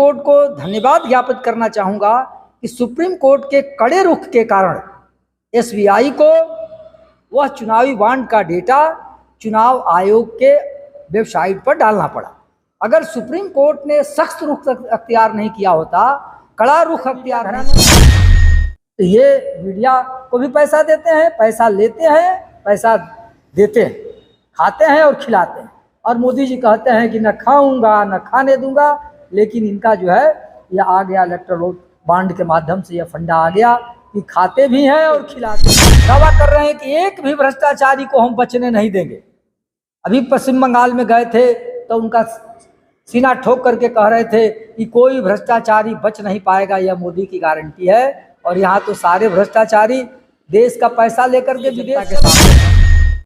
Court को धन्यवाद ज्ञापित करना चाहूँगा कि सुप्रीम कोर्ट के कड़े रुख के कारण एसबीआई को वह चुनावी बॉन्ड का डेटा चुनाव आयोग के वेबसाइट पर डालना पड़ा। अगर सुप्रीम कोर्ट ने सख्त रुख अख्तियार नहीं किया होता, कड़ा रुख अख्तियार नहीं, तो ये मीडिया को भी पैसा देते हैं, पैसा लेते हैं, पैसा देते हैं, खाते हैं और खिलाते हैं। और मोदी जी कहते हैं कि न खाऊंगा न खाने दूंगा, लेकिन इनका जो है यह आ गया इलेक्टोरल बॉन्ड के माध्यम से, यह फंडा आ गया कि खाते भी हैं और खिलाते हैं। दावा कर रहे हैं कि एक भी भ्रष्टाचारी को हम बचने नहीं देंगे। अभी पश्चिम बंगाल में गए थे तो उनका सीना ठोक करके कह रहे थे कि कोई भ्रष्टाचारी बच नहीं पाएगा, यह मोदी की गारंटी है। और यहाँ तो सारे भ्रष्टाचारी देश का पैसा लेकर के विदेश के सामने।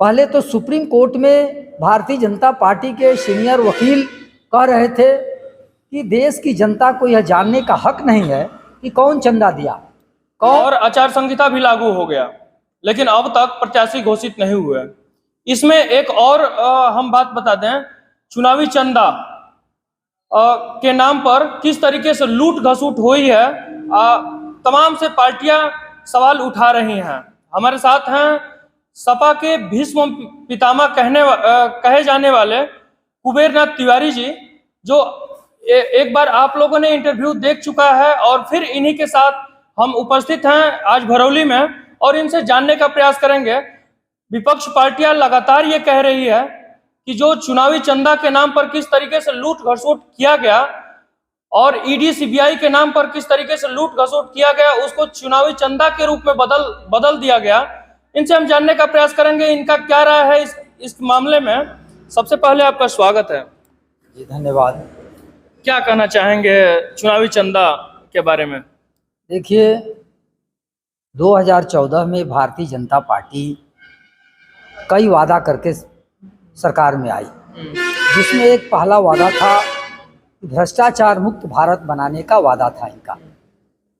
पहले तो सुप्रीम कोर्ट में भारतीय जनता पार्टी के सीनियर वकील कह रहे थे कि देश की जनता को यह जानने का हक नहीं है कि कौन चंदा दिया, कौन। और आचार संहिता भी लागू हो गया, लेकिन अब तक प्रत्याशी घोषित नहीं हुए। इसमें एक और हम बात बता दें, चुनावी चंदा के नाम पर किस तरीके से लूट घसूट हुई है, तमाम से पार्टियां सवाल उठा रही हैं। हमारे साथ हैं सपा के भीष्म पितामह कहे जाने वाले कुबेरनाथ तिवारी जी, जो एक बार आप लोगों ने इंटरव्यू देख चुका है, और फिर इन्हीं के साथ हम उपस्थित हैं आज भरौली में और इनसे जानने का प्रयास करेंगे। विपक्ष पार्टियां लगातार ये कह रही है कि जो चुनावी चंदा के नाम पर किस तरीके से लूट घसूट किया गया और ईडी सीबीआई के नाम पर किस तरीके से लूट घसूट किया गया, उसको चुनावी चंदा के रूप में बदल दिया गया। इनसे हम जानने का प्रयास करेंगे इनका क्या राय है इस मामले में। सबसे पहले आपका स्वागत है जी। धन्यवाद। क्या कहना चाहेंगे चुनावी चंदा के बारे में? देखिए, 2014 में भारतीय जनता पार्टी कई वादा करके सरकार में आई, जिसमें एक पहला वादा था भ्रष्टाचार मुक्त भारत बनाने का वादा था इनका,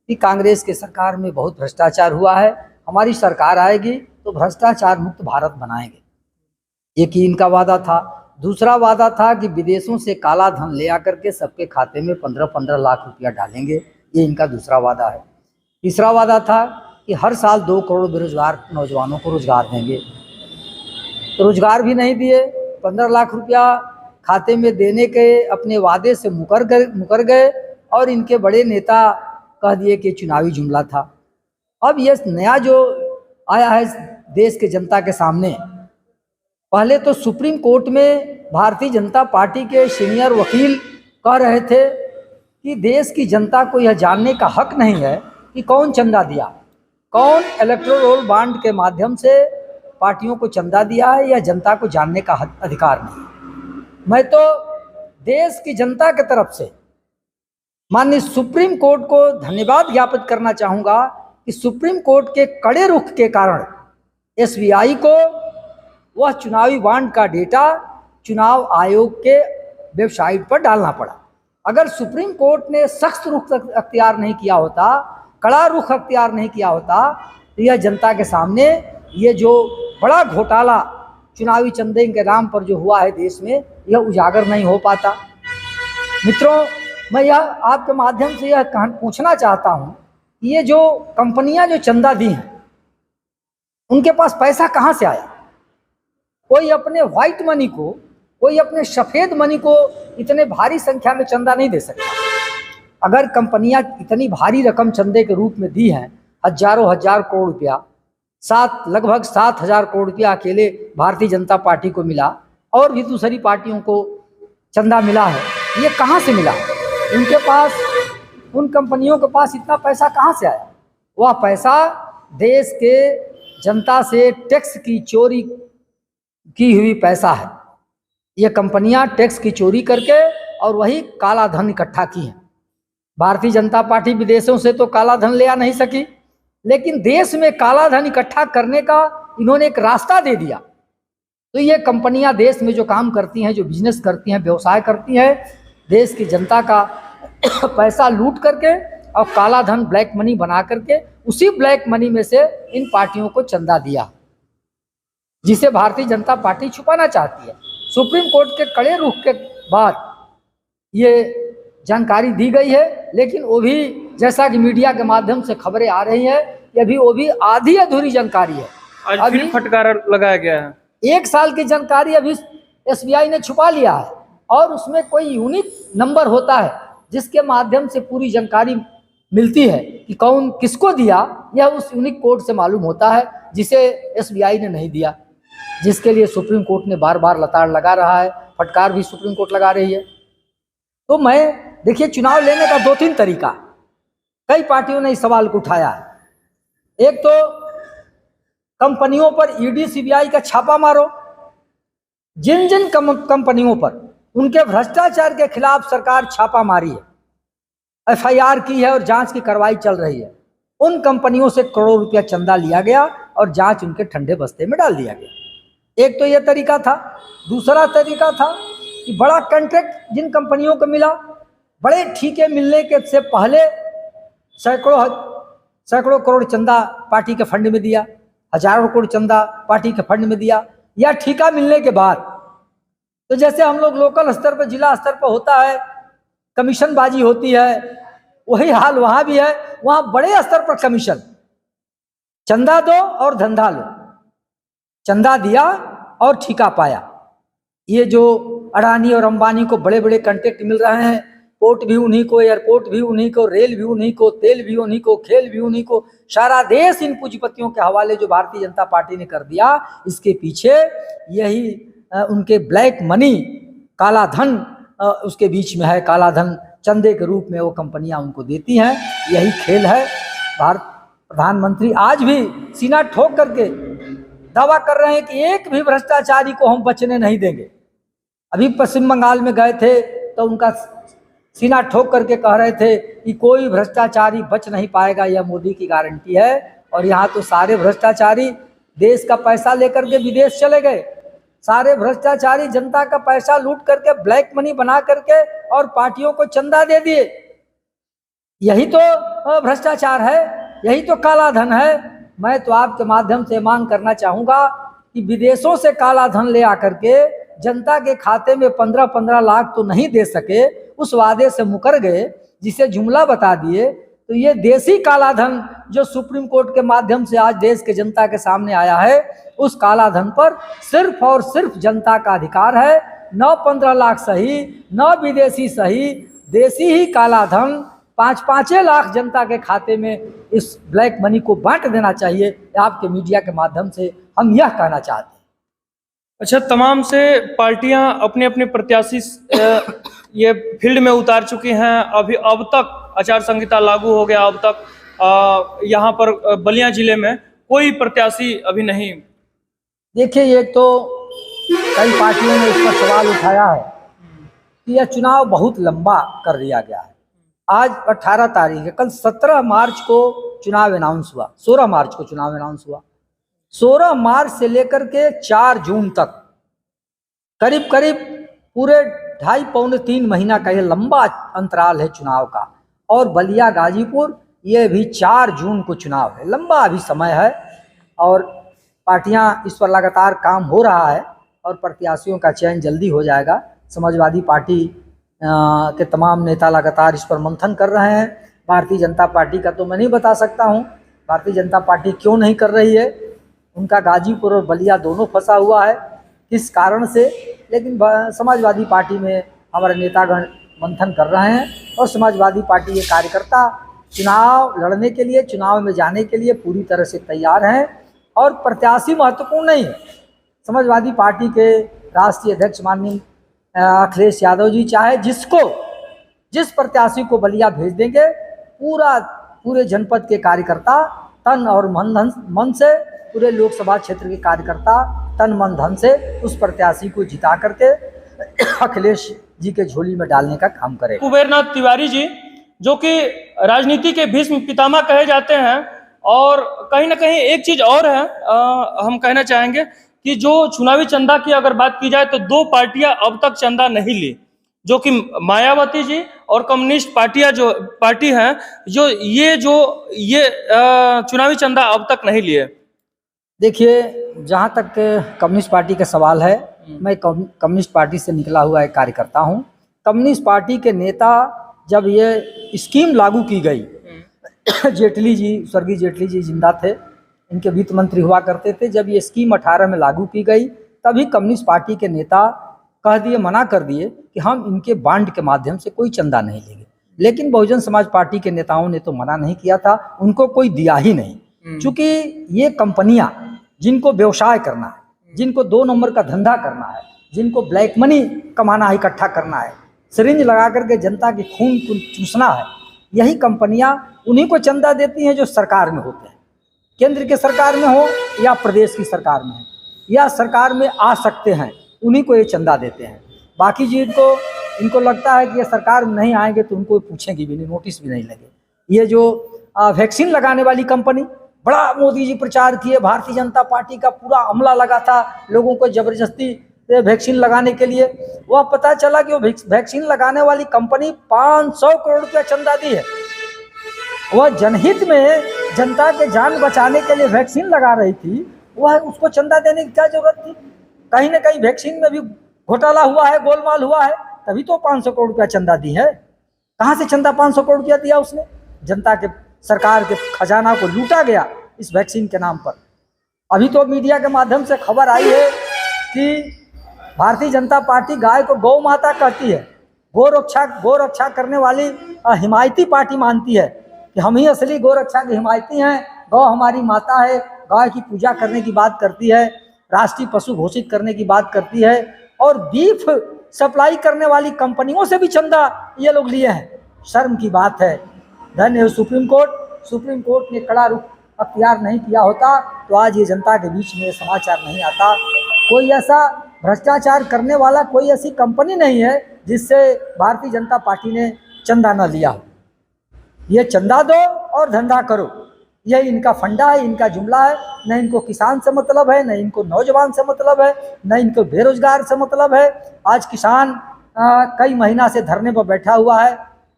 कि कांग्रेस के सरकार में बहुत भ्रष्टाचार हुआ है, हमारी सरकार आएगी तो भ्रष्टाचार मुक्त भारत बनाएंगे, एक ही इनका वादा था। दूसरा वादा था कि विदेशों से काला धन ले आकर के सबके खाते में 15-15 लाख रुपया डालेंगे, ये इनका दूसरा वादा है। तीसरा वादा था कि हर साल 2 करोड़ बेरोजगार नौजवानों को रोजगार देंगे, तो रोजगार भी नहीं दिए। 15 लाख रुपया खाते में देने के अपने वादे से मुकर गए और इनके बड़े नेता कह दिए कि चुनावी जुमला था। अब ये नया जो आया है देश के जनता के सामने, पहले तो सुप्रीम कोर्ट में भारतीय जनता पार्टी के सीनियर वकील कह रहे थे कि देश की जनता को यह जानने का हक नहीं है कि कौन चंदा दिया, कौन इलेक्टोरल बॉन्ड के माध्यम से पार्टियों को चंदा दिया है, यह जनता को जानने का अधिकार नहीं। मैं तो देश की जनता के तरफ से माननीय सुप्रीम कोर्ट को धन्यवाद ज्ञापित करना चाहूँगा कि सुप्रीम कोर्ट के कड़े रुख के कारण एसबीआई को वह चुनावी बॉन्ड का डेटा चुनाव आयोग के वेबसाइट पर डालना पड़ा। अगर सुप्रीम कोर्ट ने सख्त रुख अख्तियार नहीं किया होता, कड़ा रुख अख्तियार नहीं किया होता, तो यह जनता के सामने ये जो बड़ा घोटाला चुनावी चंदे के नाम पर जो हुआ है देश में, यह उजागर नहीं हो पाता। मित्रों, मैं यह आपके माध्यम से यह पूछना चाहता हूँ कि ये जो कंपनियां जो चंदा दी हैं, उनके पास पैसा कहाँ से आया? कोई अपने व्हाइट मनी को, कोई अपने सफ़ेद मनी को इतने भारी संख्या में चंदा नहीं दे सकता। अगर कंपनियां इतनी भारी रकम चंदे के रूप में दी हैं, हजारों हजार करोड़ रुपया, लगभग 7,000 करोड़ रुपया अकेले भारतीय जनता पार्टी को मिला और भी दूसरी पार्टियों को चंदा मिला है, ये कहाँ से मिला? उनके पास, उन कंपनियों के पास इतना पैसा कहाँ से आया? वह पैसा देश के जनता से टैक्स की चोरी की हुई पैसा है। ये कंपनियां टैक्स की चोरी करके और वही काला धन इकट्ठा की है। भारतीय जनता पार्टी विदेशों से तो काला धन ले आ नहीं सकी, लेकिन देश में काला धन इकट्ठा करने का इन्होंने एक रास्ता दे दिया। तो ये कंपनियां देश में जो काम करती हैं, जो बिजनेस करती हैं, व्यवसाय करती हैं, देश की जनता का पैसा लूट करके और काला धन ब्लैक मनी बना करके उसी ब्लैक मनी में से इन पार्टियों को चंदा दिया, जिसे भारतीय जनता पार्टी छुपाना चाहती है। सुप्रीम कोर्ट के कड़े रुख के बाद ये जानकारी दी गई है, लेकिन वो भी जैसा कि मीडिया के माध्यम से खबरें आ रही हैं कि अभी वो भी आधी अधूरी जानकारी है। आज फिर फटकार लगाया गया है। 1 साल की जानकारी अभी एसबीआई ने छुपा लिया है और उसमें कोई यूनिक नंबर होता है जिसके माध्यम से पूरी जानकारी मिलती है कि कौन किसको दिया, यह उस यूनिक कोड से मालूम होता है जिसे एसबीआई ने नहीं दिया, जिसके लिए सुप्रीम कोर्ट ने बार बार लताड़ लगा रहा है, फटकार भी सुप्रीम कोर्ट लगा रही है। तो मैं देखिए, चुनाव लेने का 2-3 तरीका, कई पार्टियों ने इस सवाल को उठाया है। एक तो कंपनियों पर ईडी सीबीआई का छापा मारो, जिन जिन कंपनियों पर उनके भ्रष्टाचार के खिलाफ सरकार छापा मारी है, एफआईआर की है और जांच की कार्रवाई चल रही है, उन कंपनियों से करोड़ों रुपया चंदा लिया गया और जांच उनके ठंडे बस्ते में डाल दिया गया। एक तो यह तरीका था। दूसरा तरीका था कि बड़ा कॉन्ट्रैक्ट जिन कंपनियों को मिला, बड़े ठीके मिलने के से पहले सैकड़ों करोड़ चंदा पार्टी के फंड में दिया, हजारों करोड़ चंदा पार्टी के फंड में दिया, या ठीका मिलने के बाद। तो जैसे हम लोग लोकल स्तर पर, जिला स्तर पर होता है, कमीशनबाजी होती है, वही हाल वहां भी है। वहां बड़े स्तर पर कमीशन, चंदा दो और धंधा लो, चंदा दिया और ठीका पाया। ये जो अडानी और अंबानी को बड़े बड़े कॉन्ट्रैक्ट मिल रहे हैं, पोर्ट भी उन्हीं को, एयरपोर्ट भी उन्हीं को, रेल भी उन्हीं को, तेल भी उन्हीं को, खेल भी उन्हीं को, सारा देश इन पूंजीपतियों के हवाले जो भारतीय जनता पार्टी ने कर दिया, इसके पीछे यही उनके ब्लैक मनी, काला धन उसके बीच में है। काला धन चंदे के रूप में वो कंपनियां उनको देती हैं, यही खेल है। भारत प्रधानमंत्री आज भी सीना ठोक करके दावा कर रहे हैं कि एक भी भ्रष्टाचारी को हम बचने नहीं देंगे। अभी पश्चिम बंगाल में गए थे तो उनका सीना ठोक करके कह रहे थे कि कोई भ्रष्टाचारी बच नहीं पाएगा, यह मोदी की गारंटी है। और यहाँ तो सारे भ्रष्टाचारी देश का पैसा लेकर के विदेश चले गए, सारे भ्रष्टाचारी जनता का पैसा लूट करके, ब्लैक मनी बना करके और पार्टियों को चंदा दे दिए। यही तो भ्रष्टाचार है, यही तो काला धन है। मैं तो आपके माध्यम से मांग करना चाहूँगा कि विदेशों से काला धन ले आकर के जनता के खाते में 15-15 लाख तो नहीं दे सके, उस वादे से मुकर गए, जिसे जुमला बता दिए। तो ये देसी काला धन जो सुप्रीम कोर्ट के माध्यम से आज देश के जनता के सामने आया है, उस काला धन पर सिर्फ और सिर्फ जनता का अधिकार है। न 15 लाख सही, न विदेशी सही, देसी ही काला धन 5-5 लाख जनता के खाते में इस ब्लैक मनी को बांट देना चाहिए। आपके मीडिया के माध्यम से हम यह कहना चाहते हैं। अच्छा, तमाम से पार्टियां अपने अपने प्रत्याशी ये फील्ड में उतार चुकी हैं। अभी अब तक आचार संहिता लागू हो गया, अब तक यहाँ पर बलिया जिले में कोई प्रत्याशी अभी नहीं। देखिए, ये तो कई पार्टियों ने इस पर सवाल उठाया है कि यह चुनाव बहुत लंबा कर दिया गया है। आज 18 तारीख है, कल 17 मार्च को चुनाव अनाउंस हुआ, 16 मार्च को चुनाव अनाउंस हुआ। 16 मार्च से लेकर के 4 जून तक करीब करीब पूरे 2.5-3 महीना का ये लंबा अंतराल है चुनाव का। और बलिया गाजीपुर ये भी 4 जून को चुनाव है, लंबा अभी समय है। और पार्टियां इस पर लगातार काम हो रहा है और प्रत्याशियों का चयन जल्दी हो जाएगा। समाजवादी पार्टी के तमाम नेता लगातार इस पर मंथन कर रहे हैं। भारतीय जनता पार्टी का तो मैं नहीं बता सकता हूं, भारतीय जनता पार्टी क्यों नहीं कर रही है। उनका गाजीपुर और बलिया दोनों फंसा हुआ है, किस कारण से, लेकिन समाजवादी पार्टी में हमारे नेतागण मंथन कर रहे हैं। और समाजवादी पार्टी के कार्यकर्ता चुनाव लड़ने के लिए, चुनाव में जाने के लिए पूरी तरह से तैयार हैं। और प्रत्याशी महत्वपूर्ण नहीं है। समाजवादी पार्टी के राष्ट्रीय अध्यक्ष माननीय अखिलेश यादव जी चाहे जिस प्रत्याशी को बलिया भेज देंगे, पूरे जनपद के कार्यकर्ता तन और मन से, पूरे लोकसभा क्षेत्र के कार्यकर्ता तन मन धन से उस प्रत्याशी को जिता करके अखिलेश जी के झोली में डालने का काम करें। कुबेरनाथ तिवारी जी, जो कि राजनीति के भीष्म पितामह कहे जाते हैं, और कहीं ना कहीं एक चीज और है, हम कहना चाहेंगे कि जो चुनावी चंदा की अगर बात की जाए तो 2 पार्टियां अब तक चंदा नहीं ली, जो कि मायावती जी और कम्युनिस्ट पार्टी हैं, जो ये चुनावी चंदा अब तक नहीं लिए। देखिए, जहाँ तक कम्युनिस्ट पार्टी का सवाल है, मैं कम्युनिस्ट पार्टी से निकला हुआ एक कार्यकर्ता हूँ। कम्युनिस्ट पार्टी के नेता जब ये स्कीम लागू की गई, जेटली जी, स्वर्गीय जेटली जी जिंदा थे, इनके वित्त मंत्री हुआ करते थे, जब ये स्कीम 18 में लागू की गई तभी कम्युनिस्ट पार्टी के नेता कह दिए, मना कर दिए कि हम इनके बांड के माध्यम से कोई चंदा नहीं लेंगे। लेकिन बहुजन समाज पार्टी के नेताओं ने तो मना नहीं किया था, उनको कोई दिया ही नहीं। चूंकि ये कंपनियां जिनको व्यवसाय करना है, जिनको 2 नंबर का धंधा करना है, जिनको ब्लैक मनी कमाना है, इकट्ठा करना है, सिरिंज लगा करके जनता की खून को चूसना है, यही कंपनियां उन्हीं को चंदा देती हैं जो सरकार में होते हैं, केंद्र के सरकार में हो या प्रदेश की सरकार में हो या सरकार में आ सकते हैं, उन्हीं को ये चंदा देते हैं। बाकी जिनको इनको लगता है कि ये सरकार में नहीं आएंगे तो उनको पूछेंगे भी नहीं, नोटिस भी नहीं लगे। ये जो वैक्सीन लगाने वाली कंपनी, बड़ा मोदी जी प्रचार किए, भारतीय जनता पार्टी का पूरा अमला लगा था लोगों को जबरदस्ती वैक्सीन लगाने के लिए। वह पता चला कि वो वैक्सीन लगाने वाली कंपनी 500 करोड़ रुपया चंदा दी है। वह जनहित में जनता के जान बचाने के लिए वैक्सीन लगा रही थी, वह उसको चंदा देने की क्या जरूरत थी? कहीं ना कहीं वैक्सीन में भी घोटाला हुआ है, गोलमाल हुआ है, तभी तो 500 करोड़ रुपया चंदा दी है। कहाँ से चंदा 500 करोड़ रुपया दिया उसने? जनता के, सरकार के खजाना को लूटा गया इस वैक्सीन के नाम पर। अभी तो मीडिया के माध्यम से खबर आई है कि भारतीय जनता पार्टी गाय को गौ माता कहती है, गौ रक्षा करने वाली हिमायती पार्टी मानती है कि हम ही असली गौ रक्षा के हिमायती हैं, गौ हमारी माता है, गाय की पूजा करने की बात करती है, राष्ट्रीय पशु घोषित करने की बात करती है, और बीफ सप्लाई करने वाली कंपनियों से भी चंदा ये लोग लिए हैं। शर्म की बात है। धन्य है सुप्रीम कोर्ट ने कड़ा रुख अख्तियार नहीं किया होता तो आज ये जनता के बीच में समाचार नहीं आता। कोई ऐसा भ्रष्टाचार करने वाला, कोई ऐसी कंपनी नहीं है जिससे भारतीय जनता पार्टी ने चंदा न लिया हो। ये चंदा दो और धंधा करो, यही इनका फंडा है, इनका जुमला है। न इनको किसान से मतलब है, न इनको नौजवान से मतलब है, न इनको बेरोजगार से मतलब है। आज किसान कई महीना से धरने पर बैठा हुआ है,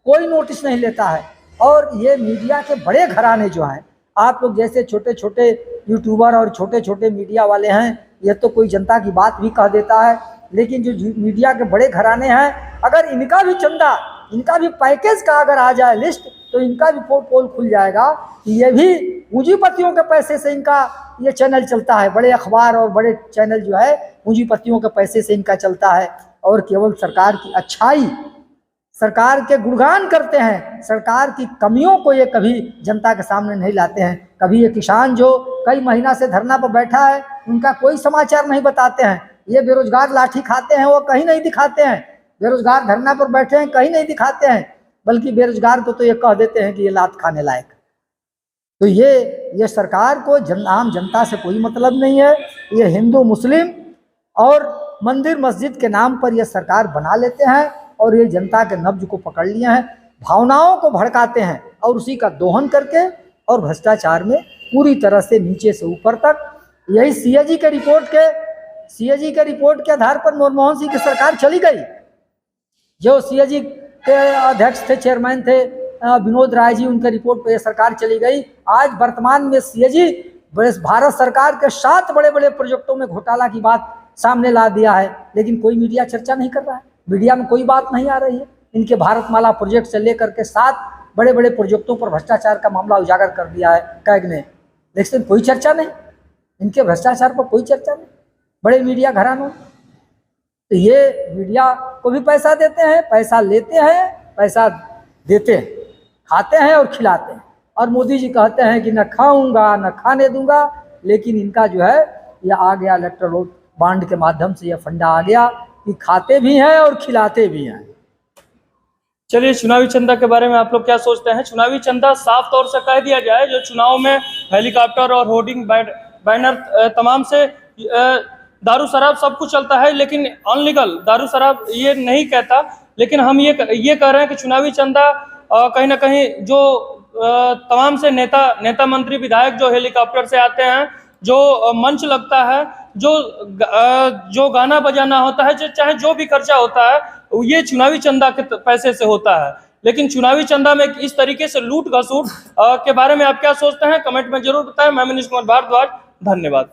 कोई नोटिस नहीं लेता है। और ये मीडिया के बड़े घराने जो हैं, आप लोग जैसे छोटे छोटे यूट्यूबर और छोटे छोटे मीडिया वाले हैं, ये तो कोई जनता की बात भी कह देता है, लेकिन जो मीडिया के बड़े घराने हैं, अगर इनका भी चंदा, इनका भी पैकेज का अगर आ जाए लिस्ट, तो इनका भी पोल खुल जाएगा कि ये भी पूंजीपतियों के पैसे से इनका ये चैनल चलता है। बड़े अखबार और बड़े चैनल जो है पूंजीपतियों के पैसे से इनका चलता है, और केवल सरकार की अच्छाई, सरकार के गुणगान करते हैं, सरकार की कमियों को ये कभी जनता के सामने नहीं लाते हैं। कभी ये किसान जो कई महीना से धरना पर बैठा है, उनका कोई समाचार नहीं बताते हैं। ये बेरोजगार लाठी खाते हैं, वो कहीं नहीं दिखाते हैं। बेरोजगार धरना पर बैठे हैं, कहीं नहीं दिखाते हैं, बल्कि बेरोजगार को तो ये कह देते हैं कि ये लात खाने लायक। तो ये सरकार को आम जनता से कोई मतलब नहीं है। ये हिंदू मुस्लिम और मंदिर मस्जिद के नाम पर ये सरकार बना लेते हैं, और ये जनता के नब्ज को पकड़ लिए हैं, भावनाओं को भड़काते हैं, और उसी का दोहन करके और भ्रष्टाचार में पूरी तरह से नीचे से ऊपर तक। यही सीएजी के रिपोर्ट के आधार पर मनमोहन सिंह की सरकार चली गई। जो सीएजी के अध्यक्ष थे, चेयरमैन थे विनोद राय जी, उनके रिपोर्ट पर यह सरकार चली गई। आज वर्तमान में सीएजी भारत सरकार के 7 बड़े बड़े प्रोजेक्टों में घोटाला की बात सामने ला दिया है, लेकिन कोई मीडिया चर्चा नहीं कर रहा है, मीडिया में कोई बात नहीं आ रही है। इनके भारतमाला प्रोजेक्ट से लेकर के 7 बड़े बड़े प्रोजेक्टों पर भ्रष्टाचार का मामला उजागर कर दिया है कैग ने, लेकिन कोई चर्चा नहीं, इनके भ्रष्टाचार पर कोई चर्चा नहीं। बड़े मीडिया घरानों, तो ये मीडिया को भी पैसा देते हैं, पैसा लेते हैं, पैसा देते हैं, खाते हैं और खिलाते हैं। और मोदी जी कहते हैं कि न खाऊंगा न खाने दूंगा, लेकिन इनका जो है यह आ गया इलेक्टोरल बॉन्ड के माध्यम से, यह फंडा आ गया कि खाते भी हैं और खिलाते भी हैं। चलिए, चुनावी चंदा के बारे में आप लोग क्या सोचते हैं? चुनावी चंदा साफ तौर से कह दिया जाए, जो चुनाव में हेलीकॉप्टर और होर्डिंग बैनर तमाम से दारू शराब सब कुछ चलता है, लेकिन अनलीगल दारू शराब ये नहीं कहता, लेकिन हम ये कह रहे हैं कि चुनावी चंदा कहीं ना कहीं जो तमाम से नेता मंत्री विधायक जो हेलीकॉप्टर से आते हैं, जो मंच लगता है, जो गाना बजाना होता है, चाहे जो भी खर्चा होता है, ये चुनावी चंदा के पैसे से होता है। लेकिन चुनावी चंदा में इस तरीके से लूट घसूट के बारे में आप क्या सोचते हैं? कमेंट में जरूर बताएं। मैं मनीष कुमार भारद्वाज, धन्यवाद।